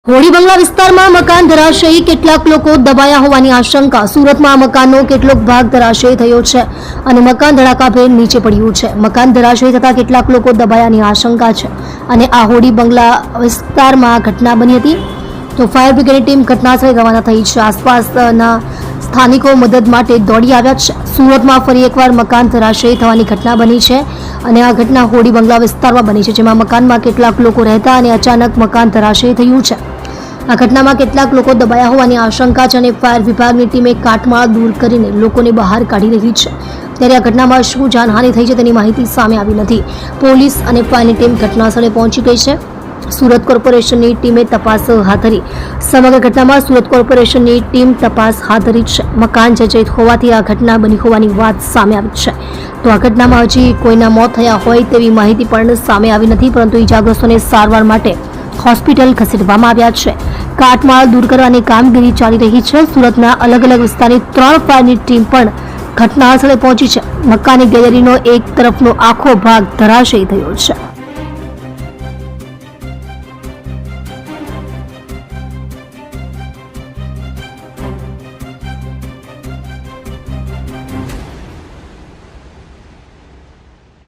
હોળી બંગલા વિસ્તારમાં મકાન ધરાશયી કેટલાક લોકો દબાયા હોવાની આશંકા। સુરતમાં મકાનનો કેટલોક ભાગ ધરાશયી થયો છે અને મકાન ધડાકાભેર નીચે પડ્યું છે। મકાન ધરાશયી થતા કેટલાક લોકો દબાયાની આશંકા છે અને આ હોળી બંગલા વિસ્તારમાં ઘટના બની હતી તો ફાયર બ્રિગેડની ટીમ ઘટનાસ્થળે રવાના થઈ છે। આસપાસના સ્થાનિકો મદદ માટે દોડી આવ્યા છે। સુરતમાં ફરી એકવાર મકાન ધરાશયી થવાની ઘટના બની છે અને આ ઘટના હોળી બંગલા વિસ્તારમાં બની છે, જેમાં મકાનમાં કેટલાક લોકો રહેતા અને અચાનક મકાન ધરાશયી થયું છે। આ ઘટનામાં કેટલાક લોકો દબાયા હોવાની આશંકા છે અને ફાયર વિભાગની ટીમે કાટમાળ દૂર કરીને લોકોને બહાર કાઢી રહી છે। ત્યારે આ ઘટનામાં શું જાનહાનિ થઈ છે તેની માહિતી સામે આવી નથી। પોલીસ અને ફાયરની ટીમ ઘટનાસ્થળે પહોંચી ગઈ છે। સુરત કોર્પોરેશનની ટીમે તપાસ હાથ ધરી। સમગ્ર ઘટનામાં સુરત કોર્પોરેશનની ટીમ તપાસ હાથ ધરી છે। મકાન જર્જરિત હોવાથી આ ઘટના બની હોવાની વાત સામે આવી છે। તો આ ઘટનામાં હજી કોઈના મોત થયા હોય તેવી માહિતી પણ સામે આવી નથી, પરંતુ ઈજાગ્રસ્તોને સારવાર માટે હોસ્પિટલ ખસેડવામાં આવ્યા છે। કાટમાળ દૂર કરવાની કામગીરી ચાલી રહી છે। સુરતના અલગ અલગ વિસ્તારની 3 ફાયરની ટીમ પણ ઘટના સ્થળે પહોંચી છે। મકાનની ગેલેરીનો એક તરફનો આખો ભાગ ધરાશયી થયો છે।